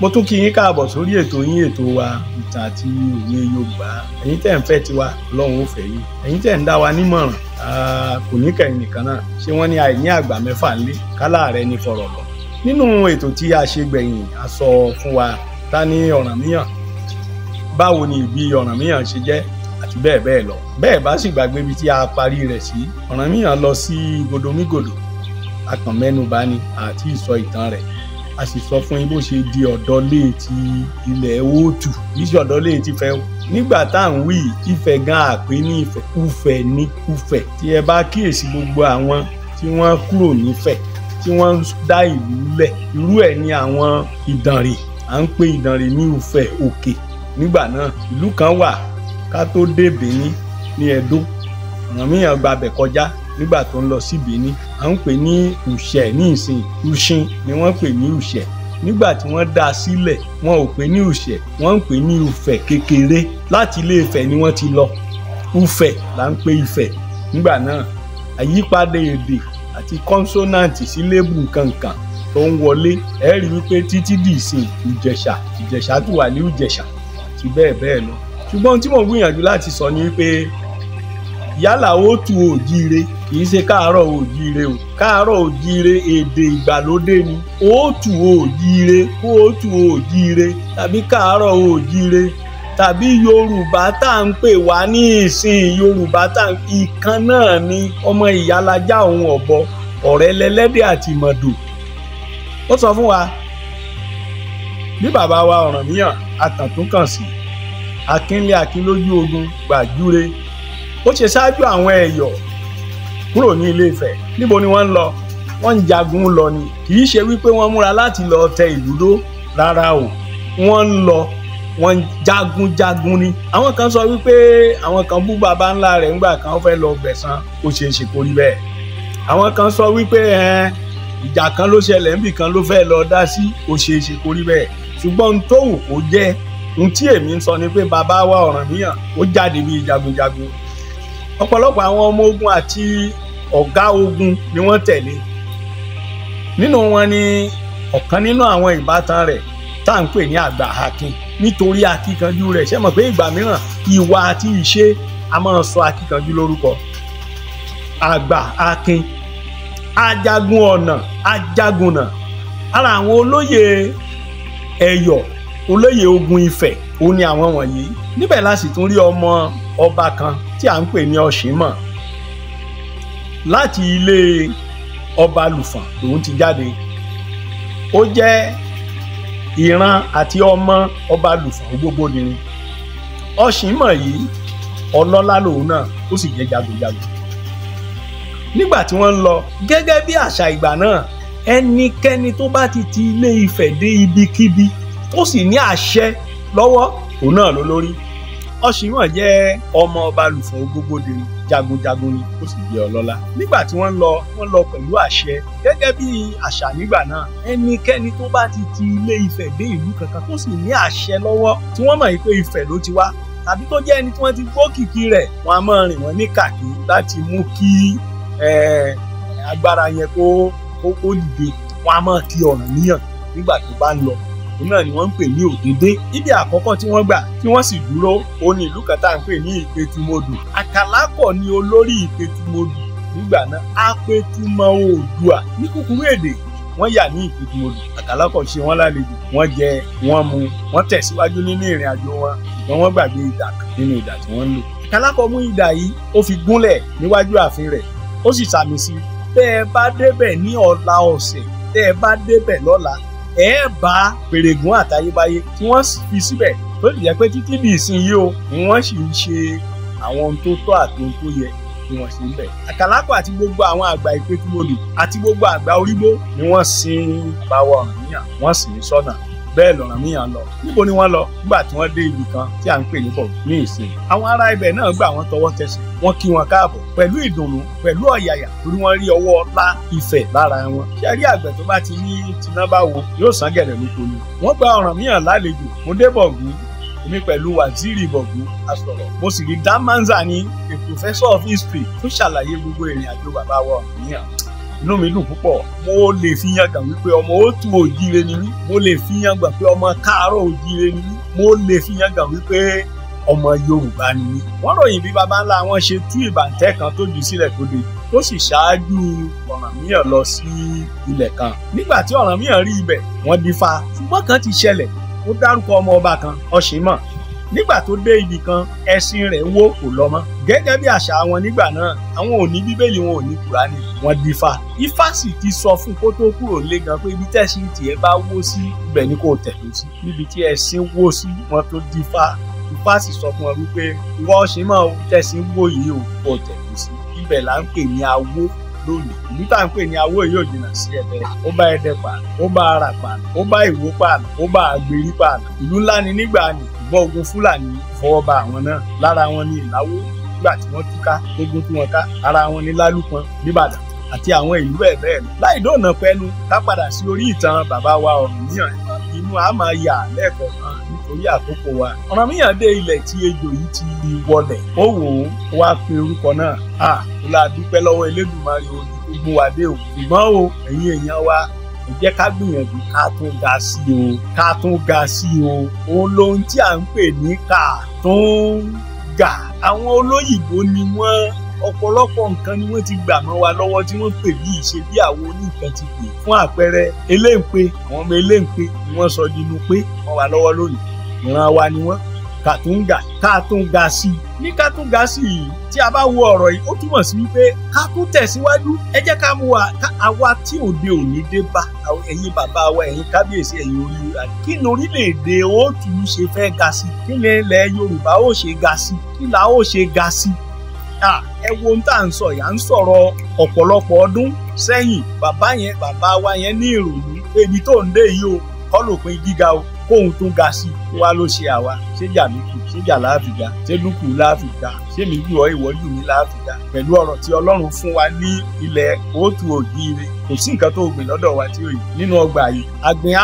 mo tún kí yín káàbọ̀ sórí ètò yín ètò wa ìtàn àti òye Yorùbá. Ẹ̀yin tẹ́ ń fẹ́ tiwa Ọlọ́run ó fẹ́ yín, ẹ̀yin tẹ́ ń dá wa nímọ̀ràn kò ní kẹ́yìn nìkan náà. Ṣé wọ́n ní àìní àgbà mẹ́fà ńlé kálá rẹ ní fọ̀rọ̀ lọ. Nínú ètò tí a ṣe gbẹ̀yìn a sọ fún wa ta ní Ọ̀rànmíyàn, báwo ni ìbí Ọ̀rànmíyàn ṣe jẹ́ àti bẹ́ẹ̀ bẹ́ẹ̀ lọ. Bẹ́ẹ̀ bá sì gbàgbé ibi tí a parí rẹ̀ sí, Ọ̀rànmíyàn lọ sí Gbodomígòdò, akànmẹ́nubà ni àti ìsọ ìtàn rẹ̀. A sì sọ fún yín bó ṣe di ọ̀dọ́lé ti ilẹ̀ Òòtù, kìí ṣe ọ̀dọ́lé ti Ifẹ̀ o. Nígbà tá à ń wí Ifẹ̀ gan àpé ní Ifẹ̀, Ufẹ̀ ní Ufẹ̀. Tí ẹ bá kíyèsí gbogbo àwọn tí wọ́n kúrò nífẹ̀ tí wọ́n dá ìlú lẹ̀, irú ẹ̀ ní àwọn Ìdànrè. À ń pè Ìdànrè ní Ufẹ̀ Òkè. Nígbà náà ìlú kan wà ká tó dé Benin ní Ẹdó. Ọ̀rànmíyàn gbabẹ̀ kọjá nígbà tó ń lọ sí Benin. À ń pè ní Ùṣẹ̀ ní ìsìn, Ùṣin ni wọ́n pè ní Ùṣẹ̀. Nígbà tí wọ́n dá a sílẹ̀ wọn ò pè ní Ùṣẹ̀, wọ́n ń pè ní Ufẹ̀ kékeré. Láti Ilé Ifẹ̀ ni wọ́n ti lọ. Ufẹ̀ là ń pè Ifẹ̀. Nígbà náà àyípadà èdè àti kọ́nsọ́nàǹtì sí lébù nǹkankan tó ń wọlé ẹ rí wípé títí di ìsìn Ìjẹ̀ṣà tó wà ní Ìjẹ̀ṣà àti bẹ́ẹ̀ bẹ́ẹ̀ lọ. Ṣùgbọ́n tí mo gbìyànjú láti sọ ni wípé yálà Òòtù òjíire kì í ṣe káàárọ̀ òjíire o. Káàárọ̀ òjíire èdè ìgbàlódé ni. Òòtù òjíire, Òòtù òjíire tàbí káàárọ̀ òjíire tàbí Yorùbá tá à ń pè wá ní ìsìn Yorùbá tá ìkan náà ni. Ọmọ ìyálajá òun ọ̀bọ, ọ̀rẹ́ lẹ́lẹ́dẹ̀ àti mọ̀dò. Ó sọ fún wa bí bàbá wa Ọ̀rànmíyàn àtàntúnkàn sí akínlé akínlójú ogun gbàjúre. Ó ṣe ṣáájú àwọn Ẹ̀yọ̀ kúrò ní Ilé Ifẹ̀. Níbo ni wọ́n ń lọ? Wọ́n ń jagun lọ ni. Kì í ṣe wípé wọ́n múra láti lọ tẹ ìlú dó rárá o. Wọ́n ń lọ, wọ́n jagun ni. Àwọn kan sọ wípé àwọn kan bú bàbá ńlá rẹ̀ ńgbà kan fẹ́ lọ gbẹ̀san. Ó ṣe é ṣe kó rí bẹ́ẹ̀. Àwọn kan sọ wípé ìjà kan ló ṣẹlẹ̀ níbì kan ló fẹ́ lọ dá sí. Ó ṣe é ṣe kó rí bẹ́ẹ̀. Ṣùgbọ́n ohun tó wù kó jẹ́, ohun tí èmi ń sọ ni pé bàbá wa Ọ̀rànmíyàn ó jáde bíi jagunjagun. Ọ̀pọ̀lọpọ̀ àwọn ọmọ ogun àti ọ̀gá ogun ni wọ́n tẹ̀lé. Nínú wọn ni ọ̀kan nínú àwọn ìbátan rẹ̀ tá à ń pè ní Àgbà Akin. Nítorí akíkanjú rẹ̀, ṣé mọ̀ pé ìgbà mìíràn ìwà àti ìṣe a máa sọ akíkanjú lórúkọ. Àgbà Akin, ajagun ọ̀nà, ajagunà. Ara àwọn olóyè Ẹ̀yọ̀, olóyè ogun Ifẹ̀ òun ni àwọn wọ̀nyí. Níbẹ̀ la sì tún rí ọmọ ọba kan tí à ń pè ní Ọ̀ṣínmọ̀. Láti ilé ọba Lùfọ̀n lòun ti jáde. Ó jẹ́ ìran àti ọmọ ọba Lùfọ̀n Ògbógbòdìrin. Ọ̀ṣínmọ̀ yìí ọlọ́lá lòun náà, ó sì jẹ́ jagunjagun. Nígbà tí wọ́n ń lọ gẹ́gẹ́ bí àṣà ìgbà náà, ẹnikẹ́ni tó bá ti Ilé Ifẹ̀ dé ibikíbi tó sì ní àṣẹ lọ́wọ́ òun náà ló lórí. Ọ̀ṣínmọ̀ jẹ́ ọmọ ọba Lùfọ̀n Ògbógbòdìrin, jagunjagun ni, ó sì jẹ́ ọlọ́lá. Nígbà tí wọ́n lọ pẹ̀lú àṣẹ gẹ́gẹ́ bí àṣà nígbà náà. Ẹnikẹ́ni tó bá ti Ilé Ifẹ̀ dé ìlú kankan tó sì ní àṣẹ lọ́wọ́ tí wọ́n mọ̀ pé Ifẹ̀ ló ti wá tàbí tó jẹ́ ẹni tí wọ́n ti gbọ́ kìkì rẹ̀, wọ́n á máa rìn wọ́n ní kàkí láti mú kí agbára yẹn kó dìde. Wọ́n á máa ti Ọ̀rànmíyàn nígbà tó bá ń lọ. Òun náà ni wọ́n ń pè ní Òdédé. Ibi àkọ́kọ́ tí wọ́n gbà tí wọ́n sì dúró ó ní ìlú kan tá à ń pè ní Ìpètùmọdù. Àkàlákọ̀ ni olórí Ìpètùmọdù nígbà náà. Apètùmọ̀ Oòduà ní kúkúrú èdè wọ́n yà ní Ìpètùmọdù. Àkàlákọ̀ ṣe wọ́n lálejò, wọ́n jẹ, wọ́n mu, wọ́n tẹ̀síwájú nínú ìrìn àjò wọn. Ṣùgbọ́n wọ́n gbàgbé idà kan nínú idà tí wọ́n ń lò. Àkàlákọ̀ mú idà yìí ó fi gúnlẹ̀ níwájú ààfin rẹ̀, ó sì sàmì sí. Tẹ́ ẹ bá débẹ̀ ní ọ̀la ọ̀sẹ̀, tẹ́ ẹ bá débẹ̀ lọ́la, ẹ bá pèrègùn àtayébáyé tí wọ́n fi síbẹ̀ tó sì jẹ́ pé títí di ìsinyìí o ni wọ́n sì ń ṣe àwọn ohun tó tọ́ àti ohun tó yẹ tí wọ́n ṣe ń bẹ̀. Àkàlákọ̀ àti gbogbo àwọn àgbà Ìpètùmọdù àti gbogbo àgbà Orígbó ni wọ́n sin báwa Ọ̀rànmíyàn, wọ́n sì ń sọ́nà. Bẹ́ẹ̀ l'Ọ̀rànmíyàn lọ. Níbo ni wọ́n lọ? Nígbà tí wọ́n dé ibì kan tí à ń pè ní Bọ̀gú ní ìsìn. Àwọn ará ibẹ̀ náà gbà wọ́n tọwọ́ tẹsẹ̀. Wọ́n kí wọn káàbọ̀ pẹ̀lú ìdùnnú, pẹ̀lú ọ̀yàyà torí wọ́n rí ọwọ́ ọlá Ifẹ̀ lára wọn. Ṣé rí àgbẹ̀ tó bá ti ní tiná bá wo yóò sán gẹ̀rẹ̀ lóko ni. Wọ́n gba Ọ̀rànmíyàn lálejò. Mo dé Bọ̀gú, èmi pẹ̀lú Waziri Bọ̀gú a sọ̀rọ̀. Mo sì rí Damanza ní a professor of history tó ṣàlàyé gbogbo ìrìn àjò bàbá wa Ọ̀rànmíyàn. inú mi dùn púpọ̀. Mo lè fi yangàn wípé ọmọ Òtù Òjíire ni mí. Mo lè fi yangàn pé ọmọ Káàárọ̀ Òjíire ni mí. Mo lè fi yangàn wípé ọmọ Yorùbá ni mí. Wọ́n ròyìn bí baba ńlá wọn ṣe tú ìbàǹtẹ́ kan tó jù sílẹ̀ tó dé tó sì ṣáájú Ọ̀rànmíyàn lọ sí ilẹ̀ kan. Nígbà tí Ọ̀rànmíyàn rí ibẹ̀, wọ́n dífá. Ṣùgbọ́n kan ti ṣẹlẹ̀, ó dárúkọ ọmọ ọba kan, Ọ̀ṣìnmọ̀. Nígbà tó dé ibì kan, ẹṣin rẹ̀ wó kò lọ mọ́. Gẹ́gẹ́ bí àṣà wọn nígbà náà, àwọn ò ní bíbélì, wọn ò ní Kùránì, wọ́n dífá. Ifá sì ti sọ fún kó tó kúrò lé gan pé ibi tẹ́ṣin tiẹ̀ bá wó sí, ibẹ̀ ni kò tẹ̀lé sí. Níbi tí ẹṣin wó sí, wọ́n tó dífá. Ifá sì sọ fún ọ wípé ìwọ Ọ̀ṣìnmọ̀ tẹ́ṣin wó yìí ò kò tẹ̀lé sí. Ibẹ̀ là ń pè ní Awó lónìí. Ìlú tá à ń pè ní Awó yìí ò jìnnà sí Ẹdẹ. Ó bá Ẹdẹ pààlà, ó bá Arà pààlà, ó bá Ìwó pààlà, ó bá Àgbèrí pààlà. Ìlú ńlá ni nígbà ni, ìgbọ́n ogun Fúlàní fọwọ́ ba àwọn náà. Lára wọn ni Ìláwó nígbà tí wọ́n túká, gbogbo tí wọ́n ká. Ara wọn ni Lálùpọ̀n nìbàdàn àti àwọn ìlú bẹ́ẹ̀ bẹ́ẹ̀ lọ. Láì dóònà pẹ́nu, ká padà sí orí ìtàn bàbá wa Ọ̀rànmíyàn. Inú a máa yà lẹ́ẹ̀kọ̀ọ̀kan nítorí àkókò wa. Ọ̀rànmíyàn dé ilẹ̀ tí ejò yìí ti wọlẹ̀. Ó wò ó wá pe orúkọ náà. Ó la dúpẹ́ lọ́wọ́ Elédùmarè o ní gbogbo wa dé o. Ṣùgbọ́n o, ẹ̀yin èèyàn wa, ẹ jẹ́ ká gbìyànjú ká tún ga sí o. Ká tún ga sí o. Òun lohun tí à ń pè ní ká tún ga. Àwọn olóyìnbó ni wọ́n ọ̀pọ̀lọpọ̀ nǹkan ni wọ́n ti gbà mọ́ wa lọ́wọ́ tí wọ́n pè bí ìṣe bí àwọn oníkan ti pè. Fún àpẹẹrẹ eléǹpé, àwọn ọmọ eléǹpé ni wọ́n sọ dínú pé wọ́n wà lọ́wọ́ lónìí. Ìran wa ni wọ́n. Kàtúngà, kàtúngà sí i. Ní kàtúngà sí i, tí a bá wo ọ̀rọ̀ yìí, ó túmọ̀ sí wípé ká tún tẹ̀síwájú. Ẹ jẹ́ ká mú wa àwa tí òde òní dé bá, ẹ̀yin bàbá wa, ẹ̀yin kábíyèsí, ẹ̀yin orí. Kí ni orílẹ̀-èdè Òtù ṣe fẹ́ ga sí? Kí ni ilẹ̀ Yorùbá ó ṣe ga sí? Kí la ó ṣe ga sí? Ẹ wo ohun tá à ń sọ yà ń sọ̀rọ̀ ọ̀pọ̀lọpọ̀ ọdún sẹ́yìn. Bàbá wa yẹn ní ìrònú pé ibi tó ń dé yìí o kọ́ lópin gíga o, kóhun tún ga sí i. Wá ló ṣe àwa. Ṣé Jàmíkù, ṣé Jàláfìgà, ṣé Lúkù láàfìgà, ṣé mi jù ọ́ ìwọ́jú mi láàfìgà. Pẹ̀lú ọ̀rọ̀ tí Ọlọ́run fún wa ní ilẹ̀ Òtù Òjíire, kò sí nǹkan tó gbìn lọ́dọ̀ wa tí ó yìí. Nínú ọgbà yìí, a gbìn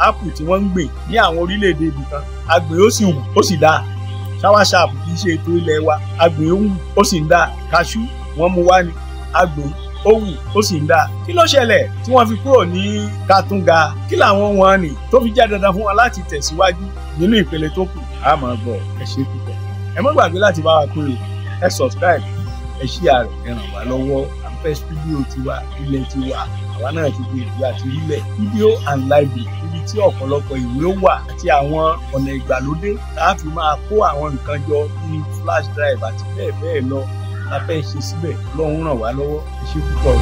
ápù tí wọ́n ń gbìn ní àwọn orílẹ̀-èdè ibì kan. A gbìn ó sì wù, ó sì dáa. Ṣáwáṣáàpù kì í ṣe ètò ilẹ̀ wa. Agbìn ó wù, ó sì ń dá. Kaṣú wọ́n mú wá ní. Agbìn ó wù, ó sì ń dá. Kí ló ṣẹlẹ̀ tí wọ́n fi kúrò ní kàtúngà? Kí làwọn wọn nì tó fi jẹ́ dandan fún wa láti tẹ̀síwájú nínú ìpele tó kù? A máa gbọ́. Ẹ ṣé púpọ̀. Ẹ má gbàgbé láti bá wa pé o. Ẹ subscribe, ẹ share rẹ̀, ẹ ràn wá lọ́wọ́. À ń fẹ́ stúdíò tiwa, ilẹ̀ tiwa. Àwa náà ti di ìlú àti ilẹ̀. Video and library, ibi tí ọ̀pọ̀lọpọ̀ ìwé wà àti àwọn ọ̀nà ìgbàlódé tá a fi máa kó àwọn nǹkan jọ ní flash drive àti bẹ́ẹ̀ bẹ́ẹ̀ lọ. La fẹ́ ṣe síbẹ̀. Ọlọ́run ràn wá lọ́wọ́. Ẹ ṣé púpọ̀.